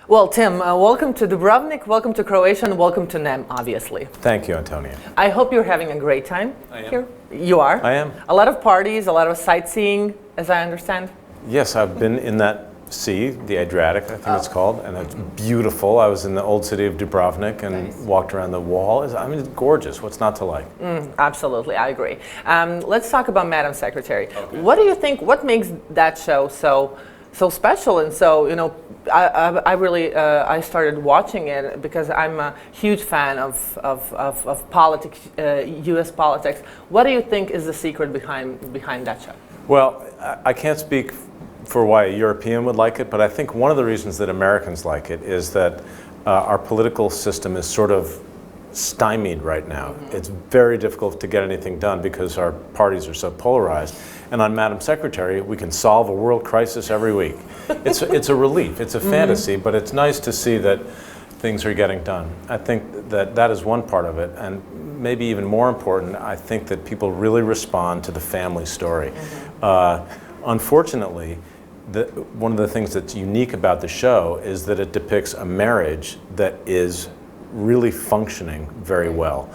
Well, Tim, welcome to Dubrovnik, welcome to Croatia, and welcome to NEM, obviously. Thank you, Antonia. I hope you're having a great time here. You are? I am. A lot of parties, a lot of sightseeing, as I understand. Yes, I've been in that sea, the Adriatic, I think it's called, and it's beautiful. I was in the old city of Dubrovnik and walked around the wall. I mean, it's gorgeous. What's not to like? Absolutely, I agree. Let's talk about Madam Secretary. Okay. What do you think, what makes that show so special? And so, you know, I really started watching it because I'm a huge fan of politics, U.S. politics. What do you think is the secret behind that show? Well, I can't speak for why a European would like it, but I think one of the reasons that Americans like it is that our political system is sort of stymied right now. It's very difficult to get anything done because our parties are so polarized. And on Madam Secretary, we can solve a world crisis every week. It's a relief. It's a fantasy, but it's nice to see that things are getting done. I think that is one part of it, and maybe even more important, I think that people really respond to the family story. Unfortunately, one of the things that's unique about the show is that it depicts a marriage that is really functioning very well.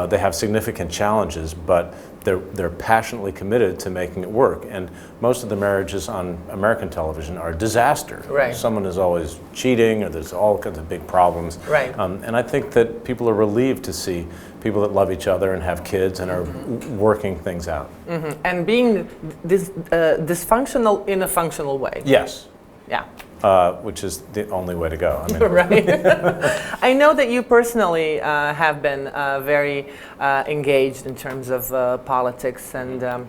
They have significant challenges, but they're passionately committed to making it work. And most of the marriages on American television are a disaster. Right. Someone is always cheating, or there's all kinds of big problems. Right. And I think that people are relieved to see people that love each other and have kids and are working things out. And being dysfunctional in a functional way. Yes. Yeah. Which is the only way to go. I mean, right. I know that you personally have been very engaged in terms of politics and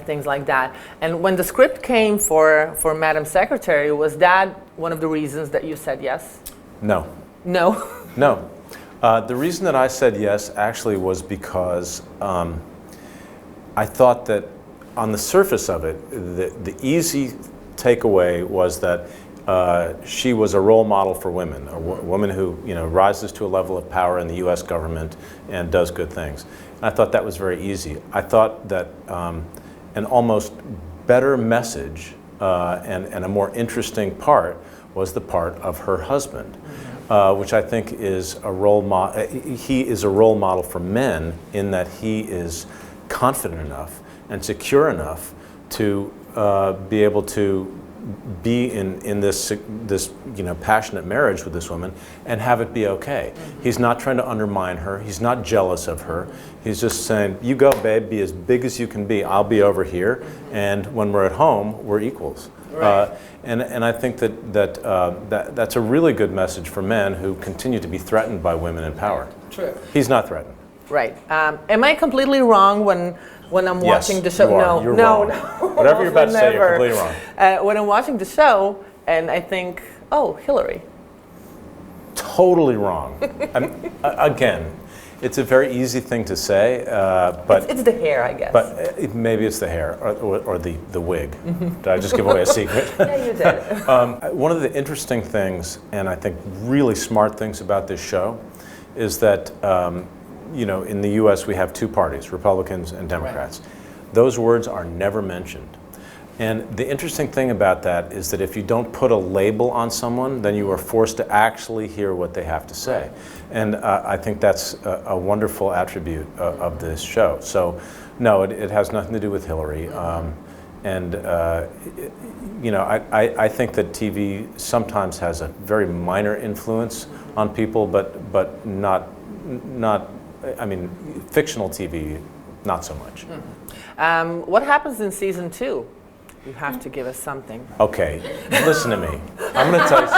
things like that. And when the script came for Madam Secretary, was that one of the reasons that you said yes? No. No? No. The reason that I said yes actually was because I thought that on the surface of it, the easy takeaway was that she was a role model for women, a woman who rises to a level of power in the U.S. government and does good things. And I thought that was very easy. I thought that an almost better message and a more interesting part was the part of her husband, which I think is a role model. He is a role model for men in that he is confident enough and secure enough to be able to be in this passionate marriage with this woman and have it be okay. He's not trying to undermine her. He's not jealous of her. He's just saying, "You go, babe. Be as big as you can be. I'll be over here. And when we're at home, we're equals." Right. And I think that's a really good message for men who continue to be threatened by women in power. True. He's not threatened. Right. Am I completely wrong when I'm watching the show? You are. No, You're no, wrong. no. Whatever you're about to say, you're completely wrong. When I'm watching the show and I think, oh, Hillary. Totally wrong. Again, it's a very easy thing to say, but it's the hair, I guess. But maybe it's the hair or the wig. Did I just give away a secret? Yeah, you did. One of the interesting things, and I think really smart things about this show, is that in the U.S. we have two parties, Republicans and Democrats. Right. Those words are never mentioned. And the interesting thing about that is that if you don't put a label on someone, then you are forced to actually hear what they have to say. And I think that's a wonderful attribute of this show. So, no, it has nothing to do with Hillary. I think that TV sometimes has a very minor influence on people, but not. I mean, fictional TV, not so much. What happens in season 2? You have to give us something. Okay, listen to me. I'm going to tell you.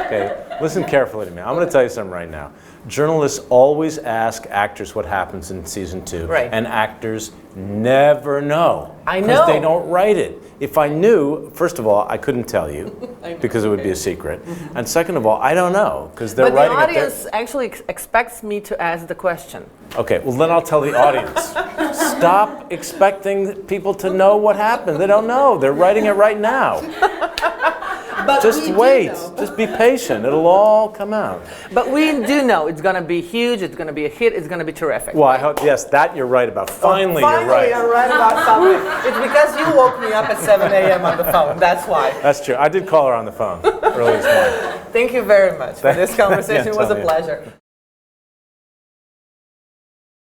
Okay, listen carefully to me. I'm going to tell you something right now. Journalists always ask actors what happens in season 2, right. And actors never know. I know. Because they don't write it. If I knew, first of all, I couldn't tell you because it would be a secret. And second of all, I don't know because they're writing it. But the audience actually expects me to ask the question. Okay, well then I'll tell the audience. Stop expecting people to know what happened. They don't know. They're writing it right now. But Just we do wait. know. Just be patient. It'll all come out. But we do know it's going to be huge, it's going to be a hit, it's going to be terrific. Well, I hope, yes, that you're right about. Finally, you're right. I'm right about something. It's because you woke me up at 7 a.m. on the phone. That's why. That's true. I did call her on the phone early this morning. Thank you very much for this conversation. Yeah, It was a totally. pleasure.